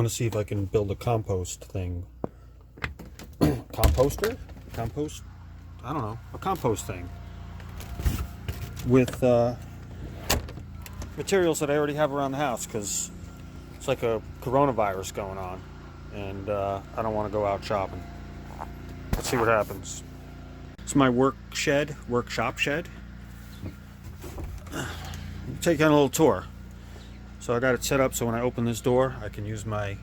going to see if I can build a compost thing. Composter? Compost? I don't know. A compost thing. With materials that I already have around the house, because it's like a coronavirus going on. And I don't want to go out shopping. Let's see what happens. It's my workshop shed. Take on a little tour. So I got it set up so when I open this door, I can use my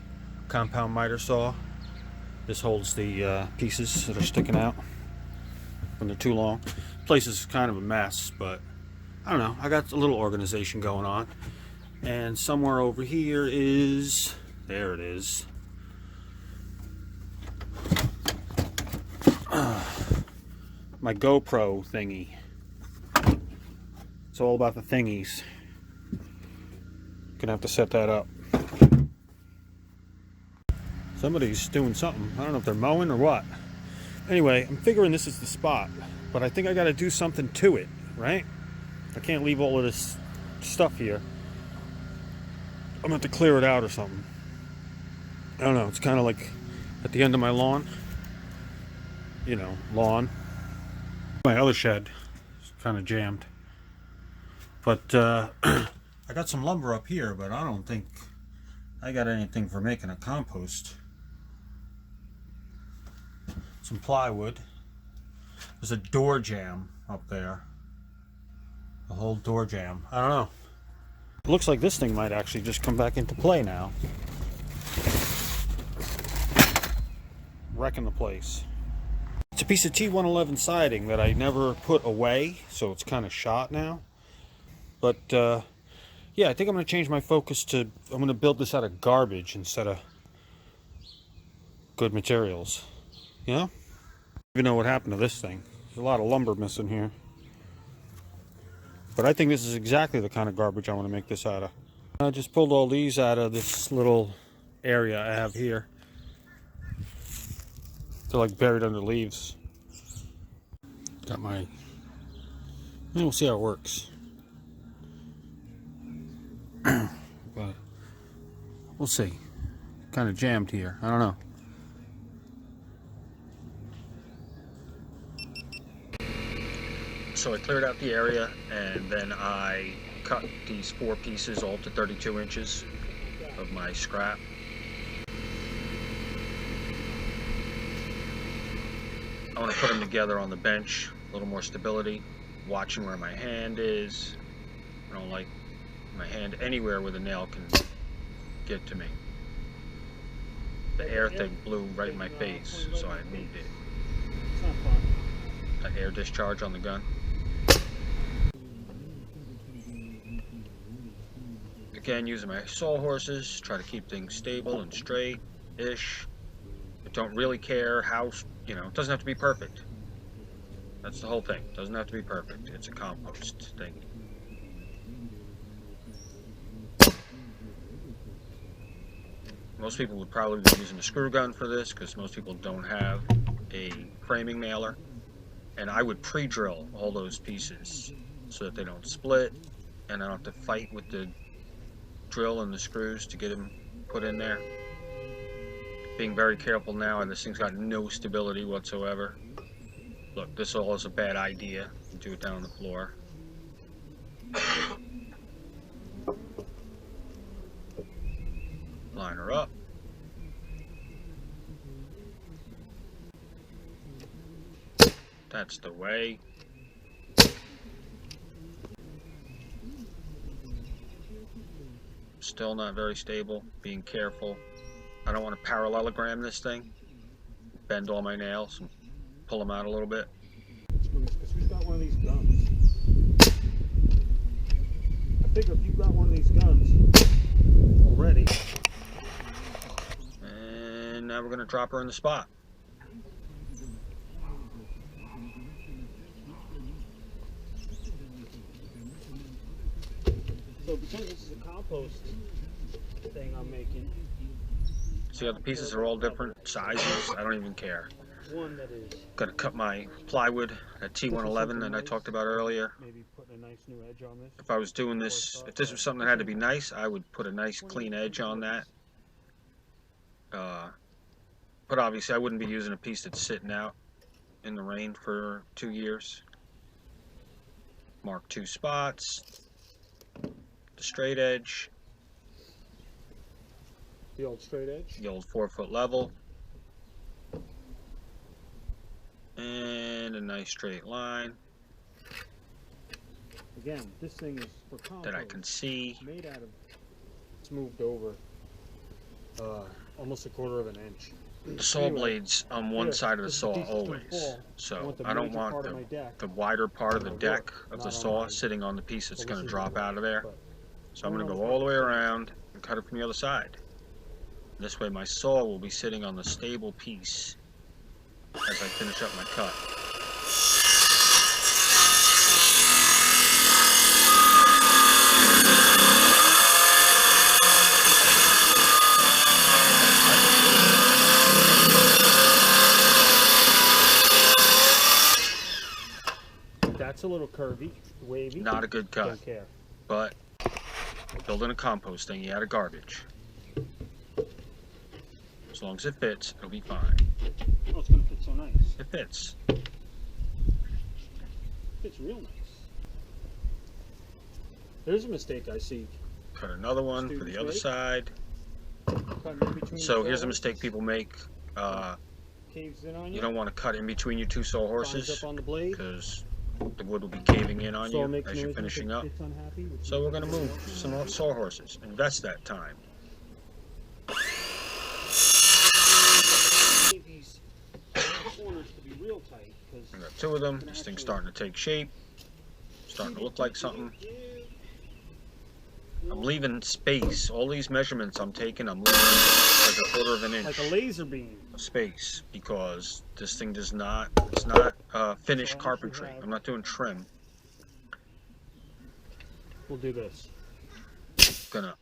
compound miter saw. This holds the pieces that are sticking out when they're too long. The place is kind of a mess, but I don't know. I got a little organization going on. And somewhere over here is, there it is. My GoPro thingy. It's all about the thingies. Gonna have to set that up. Somebody's doing something. I don't know if they're mowing or what. Anyway, I'm figuring this is the spot, but I think I gotta do something to it, right? I can't leave all of this stuff here. I'm gonna have to clear it out or something. I don't know, it's kind of like at the end of my lawn. You know, lawn. My other shed is kind of jammed. But I got some lumber up here, but I don't think I got anything for making a compost. Some plywood. There's a door jamb up there. A whole door jamb. I don't know. It looks like this thing might actually just come back into play now. Wrecking the place. It's a piece of T111 siding that I never put away, so it's kind of shot now. But yeah, I think I'm going to change my focus to, I'm going to build this out of garbage instead of good materials. You know? I don't even know what happened to this thing. There's a lot of lumber missing here. But I think this is exactly the kind of garbage I want to make this out of. I just pulled all these out of this little area I have here. They're like buried under leaves. Got my... we'll see how it works. But we'll see. Kind of jammed here. I don't know. So I cleared out the area and then I cut these 4 pieces all to 32 inches of my scrap. I want to put them together on the bench, a little more stability, watching where my hand is. I don't like my hand anywhere where the nail can get to me. The air thing blew right in my face, so I moved it. It's not fun. That air discharge on the gun. Again, using my sawhorses, try to keep things stable and straight-ish. I don't really care how, you know, it doesn't have to be perfect. That's the whole thing. It doesn't have to be perfect. It's a compost thing. Most people would probably be using a screw gun for this because most people don't have a framing nailer. And I would pre-drill all those pieces so that they don't split and I don't have to fight with the drill and the screws to get them put in there. Being very careful now, and this thing's got no stability whatsoever. Look, this all is a bad idea. Do it down on the floor. Line her up. That's the way. Still not very stable. Being careful. I don't want to parallelogram this thing. Bend all my nails and pull them out a little bit. Because who's got one of these guns? I figure if you've got one of these guns already. And now we're going to drop her in the spot. So because this is a compost thing I'm making. See how the pieces are all different sizes? I don't even care. One that is. Gonna cut my plywood at T111 that I talked about earlier. Maybe putting a nice new edge on this. If I was doing this, if this was something that had to be nice, I would put a nice clean edge on that. But obviously I wouldn't be using a piece that's sitting out in the rain for 2 years. Mark 2 spots, the straight edge, The old straight edge. the old 4-foot level, and a nice straight line Again, this thing is for compost. that I can see. Made out of. It's moved over almost 1/4 of an inch. The saw blades on one side of the saw always, so I don't want the wider part of the deck of the saw sitting on the piece that's going to drop out of there. So I'm going to go all the way around and cut it from the other side. This way my saw will be sitting on the stable piece as I finish up my cut. That's a little curvy, wavy. Not a good cut, Don't care. but building a compost thing, you out of garbage. As long as it fits, it'll be fine. Oh, it's gonna fit so nice. It fits. Fits real nice. There's a mistake I see. Cut another one for the other side. Cutting in between So the here's a saw mistake people make. caves in on you. You don't want to cut in between your two saw Binds horses up on the blade. because the wood will be caving in on Saw you makes as you're noises, finishing up. It's unhappy, which So is- we're going to move some more saw horses. Invest that time. Need these corners to be real tight because I got 2 of them. This thing's starting to take shape. Starting to look like something. I'm leaving space. All these measurements I'm taking, I'm leaving like 1/4 of an inch like a laser beam. of space because this thing does not, it's not finished carpentry. I'm not doing trim. We'll do this. Gonna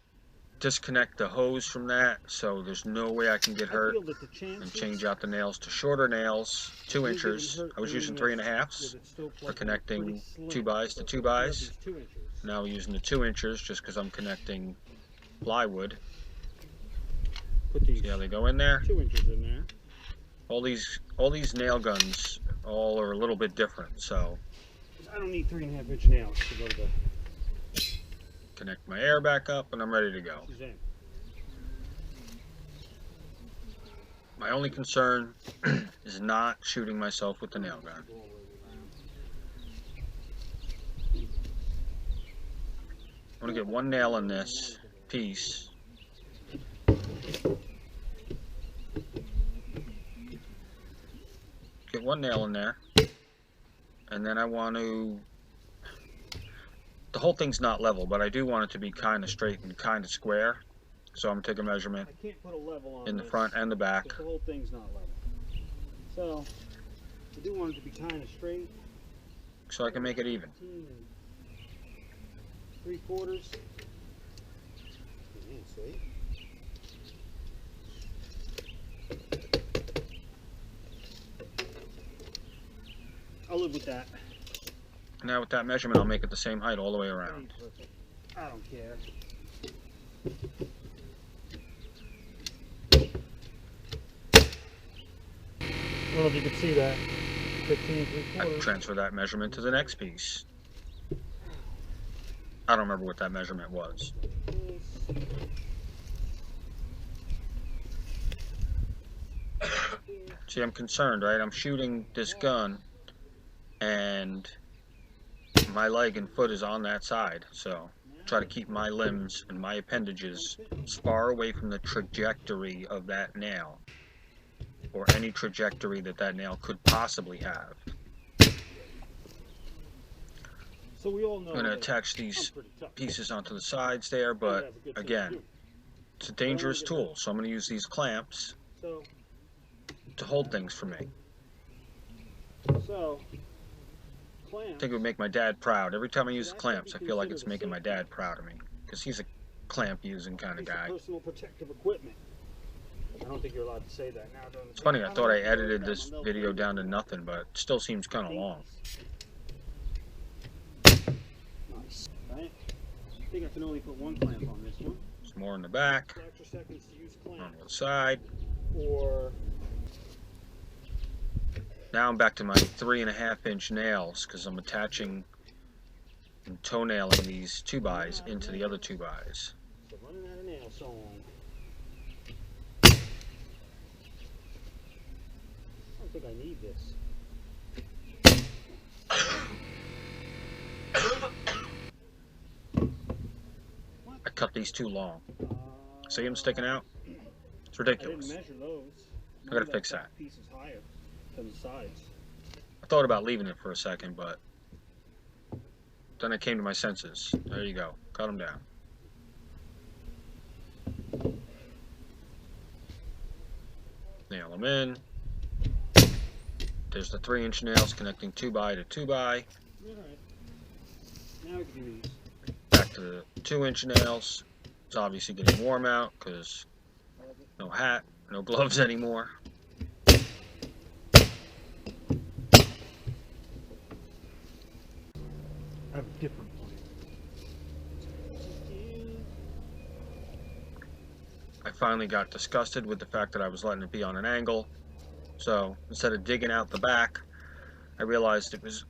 disconnect the hose from that so there's no way I can get hurt, I feel that the chances and change out the nails to shorter nails, 2 of you inches. getting hurt I was using doing 3.5s this with it still for plugged in connecting pretty slim. 2x to So 2x. these 2 inches. Now we're using the 2 inches just because I'm connecting plywood. Put these See how they go in there? 2 inches in there. All these nail guns all are a little bit different. So 'Cause I don't need 3.5-inch nails to go to the connect my air back up and I'm ready to go. Suzanne. My only concern is not shooting myself with the nail gun. I'm going to get 1 nail in this piece. Get 1 nail in there. And then I want to... The whole thing's not level, but I do want it to be kind of straight and kind of square. So I'm going to take a measurement I can't put a level on in the this front and the back. because the whole thing's not level. So I do want it to be kind of straight. So I can make it even. 3/4. Yeah, see? I'll live with that. Now with that measurement, I'll make it the same height all the way around. Perfect. I don't care. I don't know if you can see that. 15 I can 3/4. transfer that measurement to the next piece. I don't remember what that measurement was. See, I'm concerned, right? I'm shooting this gun, and my leg and foot is on that side, so try to keep my limbs and my appendages as far away from the trajectory of that nail, or any trajectory that that nail could possibly have. So we all know I'm going to that attach I'm these pretty tough. pieces onto the sides there, but again, it's a dangerous tool, so I'm going to use these clamps So, to hold things for me. so I clamps. think it would make my dad proud. Every time I use the clamps, I feel like it's making my dad proud of me, because he's a clamp using kind of Piece of guy. personal protective equipment. I don't think you're allowed to say that now. During the It's funny, I thought I don't know edited if this that one, video down to nothing, but it still seems kind of long. Nice, right? I think I can only put 1 clamp on this one. There's more in the back, Extra seconds to use on clamp. the side. Or Now I'm back to my 3.5-inch nails because I'm attaching and toenailing these 2x into the other 2x. So running out of nail song. I don't think I need this. I cut these too long. See them sticking out? It's ridiculous. I didn't measure those. I gotta fix that. Piece is higher than the sides. I thought about leaving it for a second, but then I came to my senses. There you go. Cut them down. Nail them in. There's the 3-inch nails connecting 2x to 2x. Alright. Now we can do these. Back to the 2-inch nails. It's obviously getting warm out because no hat, no gloves anymore. I have a different plan. I finally got disgusted with the fact that I was letting it be on an angle. So instead of digging out the back, I realized it was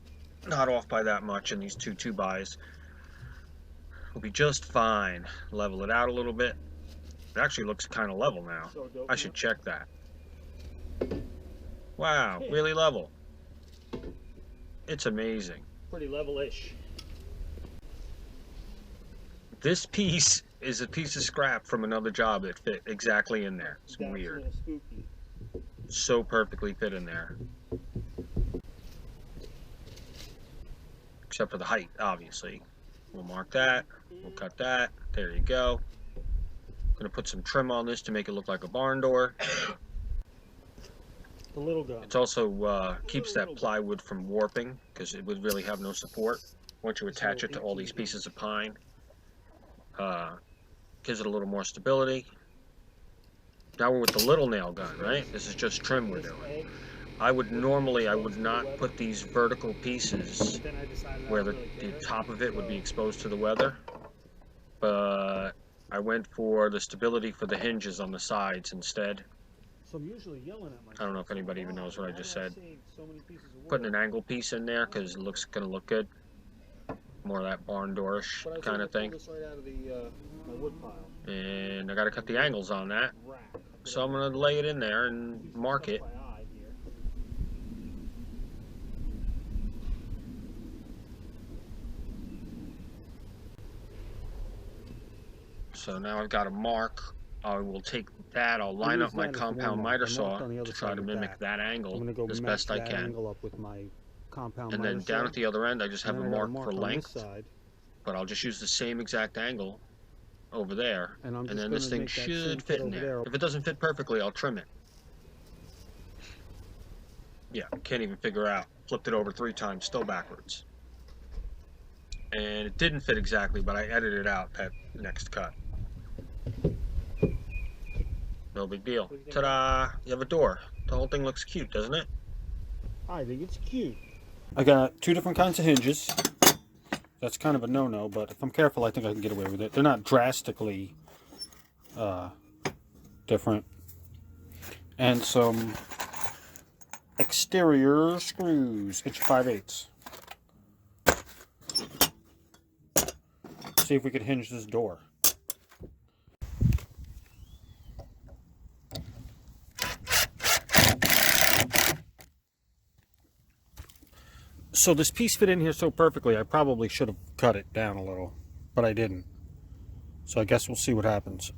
not off by that much, and these 2x will be just fine. Level it out a little bit. It actually looks kind of level now. I should check that. Wow, really level. It's amazing. Pretty level-ish. This piece is a piece of scrap from another job that fit exactly in there. It's weird. That's a little spooky. So perfectly fit in there. Except for the height, obviously. We'll mark that. We'll cut that. There you go. Gonna put some trim on this to make it look like a barn door. The little gun. It also keeps that plywood from warping because it would really have no support once you attach it to all these pieces of pine. Gives it a little more stability. Now we're with the little nail gun, right? This is just trim we're doing. I would not put these vertical pieces where the top of it would be exposed to the weather, but I went for the stability for the hinges on the sides instead. So I'm usually yelling at myself. I don't know if anybody even knows what I just said. Putting an angle piece in there because it looks gonna look good. More of that barn doorish kind of thing. And I gotta cut the angles on that. So I'm gonna lay it in there and mark it. So now I've got a mark. I will take that, I'll line up my compound miter saw to try to mimic that angle as best I can. And then down at the other end I just have a mark for length, but I'll just use the same exact angle over there, and then this thing should fit in there. If it doesn't fit perfectly, I'll trim it. Yeah, can't even figure out. Flipped it over 3 times, still backwards. And it didn't fit exactly, but I edited out that next cut. No big deal. Ta-da! You have a door. The whole thing looks cute, doesn't it? I think it's cute. I got 2 different kinds of hinges. That's kind of a no-no, but if I'm careful, I think I can get away with it. They're not drastically different. And some exterior screws, inch 5/8. See if we could hinge this door. So this piece fit in here so perfectly, I probably should have cut it down a little, but I didn't. So I guess we'll see what happens.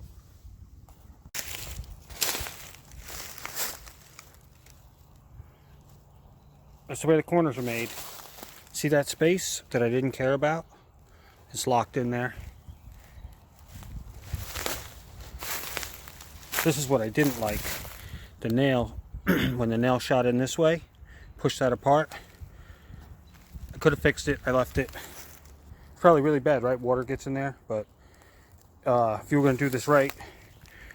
That's the way the corners are made. See that space that I didn't care about? It's locked in there. This is what I didn't like. The nail, when the nail shot in this way, pushed that apart. I could have fixed it. I left it. Probably really bad, right? Water gets in there. But if you were going to do this right,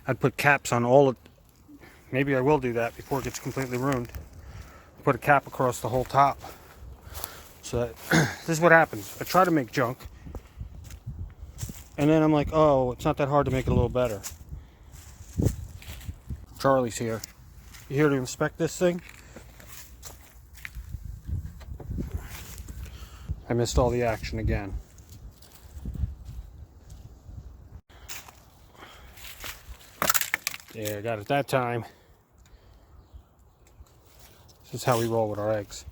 I'd put caps on all of. Maybe I will do that before it gets completely ruined. Put a cap across the whole top. So that this is what happens. I try to make junk, and then I'm like, oh, it's not that hard to make it a little better. Charlie's here. You here to inspect this thing? I missed all the action again. Yeah, got it that time. This is how we roll with our eggs.